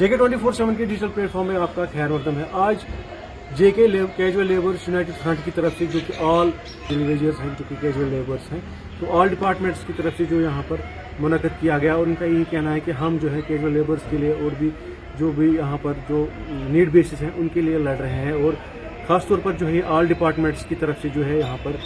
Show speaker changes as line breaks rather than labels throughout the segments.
जेके 24/7 के digital platform में आपका खैर मकदम है। आज जेके कैजुअल लेबर्स यूनाइटेड फ्रंट की तरफ से, जो कि ऑल इंडिविजुअल्स हैं जो कि कैजुअल लेबर्स हैं, तो ऑल डिपार्टमेंट्स की तरफ से जो यहाँ पर मुनक़द किया गया और उनका यही कहना है कि हम जो है कैजुअल लेबर्स के लिए और भी जो भी यहाँ पर जो नीड बेसिस हैं उनके लिए लड़ रहे हैं। और ख़ासतौर पर जो है ऑल डिपार्टमेंट्स की तरफ से जो है यहाँ पर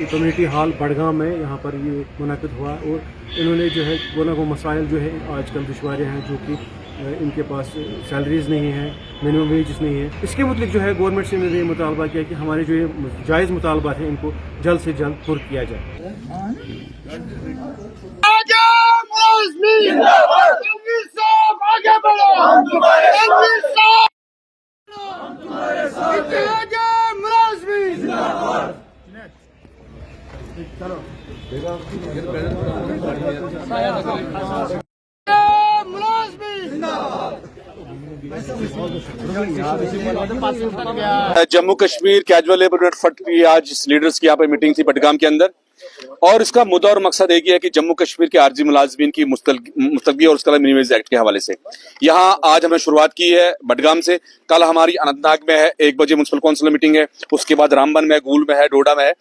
कम्युनिटी हॉल बड़गाम में यहाँ पर ये मुनक़द हुआ और इन्होंने जो है वो मसाइल जो है आजकल दुश्वारें हैं, जो कि इनके पास सैलरीज नहीं है, मिनिमम वेजेस नहीं है। इसके मतलब जो है गवर्नमेंट से इन्होंने मुतालबा किया कि हमारे जो ये जायज़ मुतालबा है इनको जल्द से जल्द पूरा किया जाए।
Jammu Kashmir casual labour front की आज लीडर्स की यहाँ पे मीटिंग थी बडगाम के अंदर, और इसका मुद्दा और मकसद एक ही है कि जम्मू कश्मीर के आरजी मुलाजमीन की मुस्तलगी और उसके अलावा मिनिमम वेज एक्ट के हवाले से यहाँ आज हमने शुरुआत की है बडगाम से। कल हमारी अनंतनाग में है, 1 बजे म्युनिसिपल काउंसिल मीटिंग है, उसके बाद रामबन में, गूल में है, डोडा में है।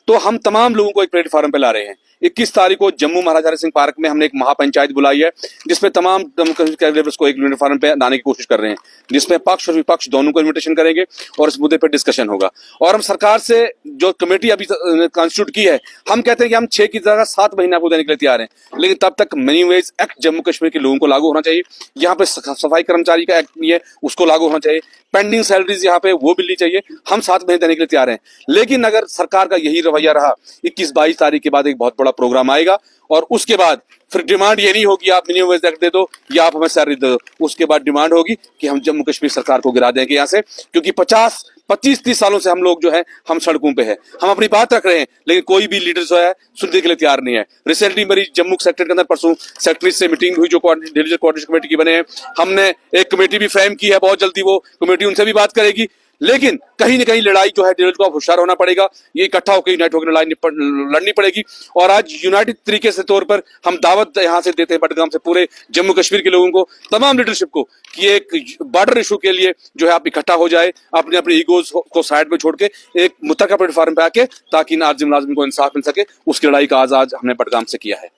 तो हम तमाम लोगों को एक प्लेटफॉर्म पे ला रहे हैं। 21 तारीख को जम्मू महाराजा हरि सिंह पार्क में हमने एक महापंचायत बुलाई है, जिसमें तमाम जम्मू कश्मीर लेबर्स को एक प्लेटफॉर्म पे लाने की कोशिश कर रहे हैं, जिसमें पक्ष और विपक्ष दोनों को इन्विटेशन करेंगे और इस मुद्दे पर डिस्कशन होगा। और हम सरकार से जो कमेटी अभी कॉन्स्टिट्यूट की है, हम कहते हैं कि हम 6 की जगह 7 महीने आपको देने के लिए तैयार हैं, लेकिन तब तक minimum wage act Jammu Kashmir के लोगों को लागू होना चाहिए। यहाँ पे सफाई कर्मचारी का एक्ट नहीं है, उसको लागू होना चाहिए। पेंडिंग सैलरीज यहाँ पे वो मिलनी चाहिए। हम 7 महीने देने के लिए तैयार हैं, लेकिन अगर सरकार का यही रवैया रहा, 21-22 तारीख के बाद एक बहुत बड़ा प्रोग्राम आएगा और उसके बाद फिर डिमांड ये नहीं होगी आप मिनिमम वेज एक्ट दे दो या आप हमें सैलरी दे दो। उसके बाद डिमांड होगी कि हम जम्मू कश्मीर सरकार को गिरा देंगे यहाँ से, क्योंकि 25-30 सालों से हम लोग जो है हम सड़कों पे हैं। हम अपनी बात रख रहे हैं, लेकिन कोई भी लीडर जो है सुनने के लिए तैयार नहीं है। रिसेंटली मेरी जम्मू सेक्टर के अंदर परसों सेक्रेटरी से मीटिंग हुई, जो कोऑर्डिनेशन कमेटी की बने हैं। हमने एक कमेटी भी फ्रेम की है, बहुत जल्दी वो कमेटी उनसे भी बात करेगी। लेकिन कहीं न कहीं लड़ाई जो है डेली को होशियार होना पड़ेगा, ये इकट्ठा होकर यूनाइट होकर लड़ाई लड़नी पड़ेगी। और आज यूनाइटेड तरीके से तौर पर हम दावत यहाँ से देते हैं बडगाम से पूरे जम्मू कश्मीर के लोगों को, तमाम लीडरशिप को, कि एक बॉर्डर इशू के लिए जो है आप इकट्ठा हो जाए, अपने अपने ईगोज को साइड में छोड़ के एक मुत्तरका प्लेटफॉर्म पे आके, ताकि इन आरजी मुलाजिम को इंसाफ मिल सके। उसकी लड़ाई का आगाज हमने बडगाम से किया है।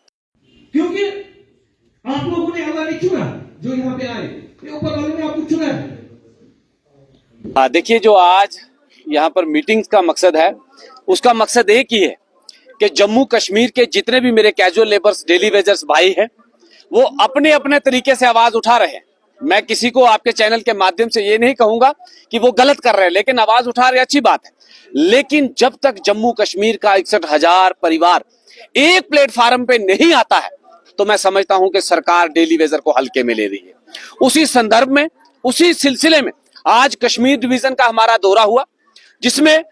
क्योंकि आप लोगों ने अल्लाह ने चुना, जो यहाँ पे आए, ऊपर वाले ने आपको चुना है।
देखिए, जो आज यहाँ पर मीटिंग्स का मकसद है, उसका मकसद एक ही है कि जम्मू कश्मीर के जितने भी मेरे कैजुअल लेबर्स, डेली वेजर्स भाई हैं, वो अपने अपने तरीके से आवाज उठा रहे हैं। मैं किसी को आपके चैनल के माध्यम से ये नहीं कहूंगा कि वो गलत कर रहे हैं, लेकिन आवाज उठा रहे, अच्छी बात है। लेकिन जब तक जम्मू कश्मीर का 61,000 परिवार एक प्लेटफार्म पे नहीं आता है, तो मैं समझता हूं कि सरकार डेली वेजर को हल्के में ले रही है। उसी संदर्भ में, उसी सिलसिले में आज कश्मीर डिवीजन का हमारा दौरा हुआ, जिसमें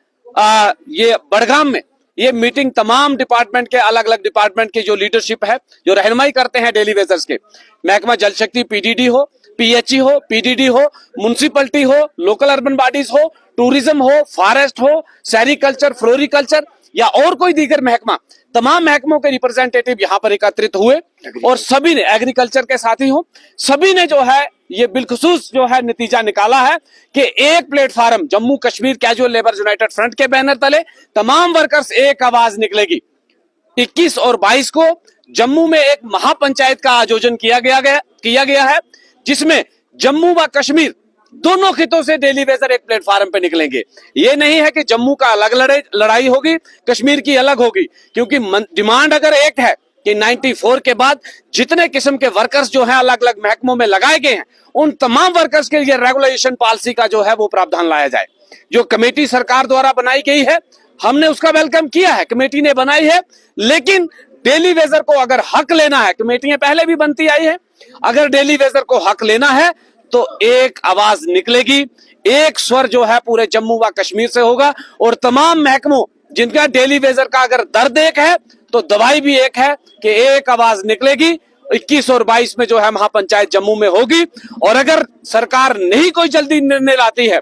ये बडगाम में ये मीटिंग तमाम डिपार्टमेंट के, अलग अलग डिपार्टमेंट के जो लीडरशिप है, जो रहनुमाई करते हैं डेली वेजर्स के, महकमा जल शक्ति पीडीडी हो, पीएचई हो, पीडीडी हो, म्युनिसिपलिटी हो, लोकल अर्बन बॉडीज हो, टूरिज्म हो, फॉरेस्ट हो, सेरिकल्चर, फ्लोरिकल्चर या और कोई दीगर महकमा, तमाम महकमों के रिप्रेजेंटेटिव यहाँ पर एकत्रित हुए और सभी ने, एग्रीकल्चर के साथी हो, सभी ने जो है ये बिलखुसूस जो है नतीजा निकाला है कि एक platform Jammu Kashmir casual labour United front के बैनर तले तमाम वर्कर्स एक आवाज निकलेगी। 21 और 22 को जम्मू में एक महापंचायत का आयोजन किया गया है, जिसमें जम्मू व कश्मीर दोनों खितों से डेली वेजर एक प्लेटफार्म पे निकलेंगे। ये नहीं है कि जम्मू का अलग लड़ाई होगी, कश्मीर की अलग होगी, क्योंकि डिमांड अगर एक है कि 94 के बाद जितने किस्म के वर्कर्स जो हैं अलग अलग महकमों में लगाए गए हैं, उन तमाम वर्कर्स के लिए रेगुलेशन पॉलिसी का जो है वो प्रावधान लाया जाए। जो कमेटी सरकार द्वारा बनाई गई है, हमने उसका वेलकम किया है, कमेटी ने बनाई है, लेकिन डेली वेजर को अगर हक लेना है, कमेटियां पहले भी बनती आई है, अगर डेली वेजर को हक लेना है तो एक आवाज निकलेगी, एक स्वर जो है पूरे जम्मू व कश्मीर से होगा। और तमाम महकमों जिनका डेली वेजर का अगर दर्द एक है, तो दवाई भी एक है कि एक आवाज निकलेगी। 21 और 22 में जो है महापंचायत जम्मू में होगी, और अगर सरकार नहीं कोई जल्दी निर्णय लाती है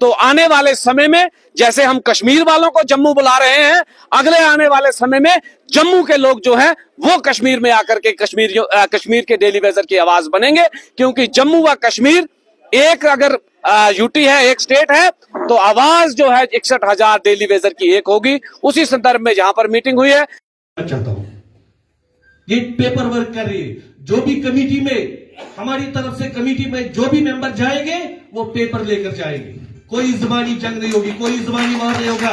तो आने वाले समय में जैसे हम कश्मीर वालों को जम्मू बुला रहे हैं, अगले आने वाले समय में जम्मू के लोग जो हैं वो कश्मीर में आकर के कश्मीर के डेली वेजर की आवाज बनेंगे, क्योंकि जम्मू व कश्मीर एक अगर यूटी है, एक स्टेट है, तो आवाज जो है 61,000 डेली वेजर की एक होगी। उसी संदर्भ में जहां पर मीटिंग हुई है,
चाहता हूं ये पेपर वर्क कर रही है, जो भी कमेटी में हमारी तरफ से कमेटी में जो भी मेंबर जाएंगे वो पेपर लेकर जाएंगे। कोई ज़बानी जंग नहीं होगी, कोई ज़बानी वार नहीं होगा।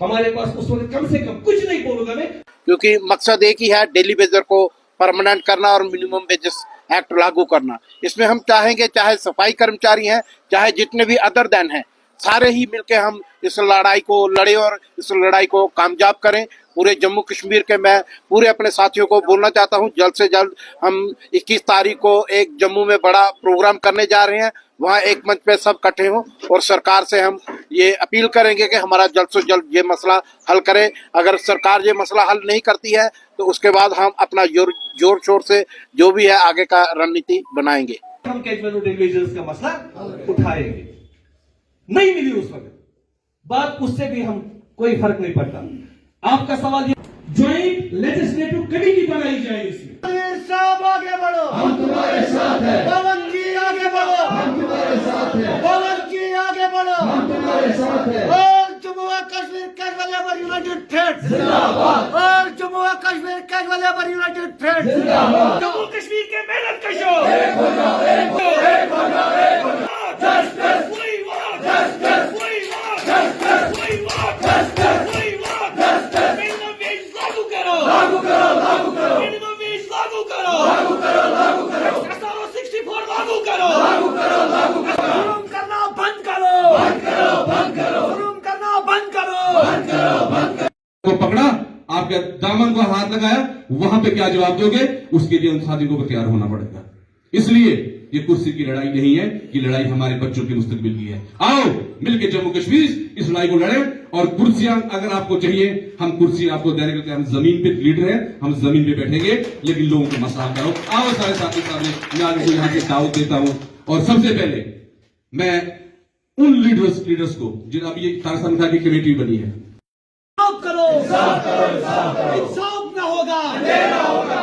हमारे पास उस वक्त कम से कम कुछ नहीं बोलूंगा मैं,
क्योंकि मकसद एक ही है, डेली वेजर को परमानेंट करना और मिनिमम वेजेस एक्ट लागू करना। इसमें हम चाहेंगे चाहे सफाई कर्मचारी हैं, चाहे जितने भी अदर देन हैं, सारे ही मिलके हम इस लड़ाई को लड़े और इस लड़ाई को कामयाब करें। पूरे जम्मू कश्मीर के मैं पूरे अपने साथियों को बोलना चाहता हूं, जल्द से जल्द हम 21 तारीख को एक जम्मू में बड़ा प्रोग्राम करने जा रहे हैं। वहां एक मंच पे सब इकट्ठे हों और सरकार से हम ये अपील करेंगे कि हमारा जल्द से जल्द ये मसला हल करे। अगर सरकार ये मसला हल नहीं करती है तो उसके बाद हम अपना जोर शोर से जो भी है आगे का रणनीति बनाएंगे।
हम कैजुअल डेली वेजर्स का मसला उठाएंगे। नहीं मिली उस वक्त बात, उससे भी हम कोई फर्क नहीं पड़ता। आपका सवाल ये, ज्वाइंट लेजिस्लेटिव कमेटी बनाई जाए इसमें।
साहब आगे बढ़ो, हम तुम्हारे साथ हैं। पवन जी आगे बढ़ो, हम तुम्हारे साथ हैं। पवन जी आगे बढ़ो, हम तुम्हारे साथ हैं। और जम्मू और Kashmir casual labour United front जिंदाबाद। और जम्मू और Kashmir casual labour United front जिंदाबाद। जम्मू कश्मीर के मेहनत कशो एक हो जाओ, एक हो जाओ, एक हो जाओ, एक हो जाओ। Justice we want, justice we want, justice we want, justice we want, justice. Minimum wage लागू करो, लागू करो, लागू करो। मिनिमम वेज लागू करो, लागू करो, लागू करो। SRO 64 लागू करो, लागू करो, लागू करो। जुर्म करना बंद करो, बंद करो, बंद करो। जुर्म करना बंद करो, बंद करो, बंद करो।
को पकड़ा, आपके दामन को हाथ लगाया, वहां पे क्या जवाब दोगे? उसके लिए उन साथियों को तैयार होना पड़ेगा। इसलिए ये कुर्सी की लड़ाई नहीं है, ये लड़ाई हमारे बच्चों के मुस्तकबिल की है। आओ मिलके जम्मू कश्मीर इस लड़ाई को लड़ें। और कुर्सियां अगर आपको चाहिए, हम कुर्सी आपको देने के लिए हम जमीन पे लीडर हैं, हम जमीन पे बैठेंगे, लेकिन लोगों को मसला करो। आओ सारे साथी सामने, मैं आपको यहाँ से दावत देता हूं। और सबसे पहले मैं उन लीडर्स को जिन अभी ये तारक संख्या की कमेटी बनी है,
करो, इंसाफ करो, इंसाफ करो। इंसाफ ना होगा, अंधेरा होगा।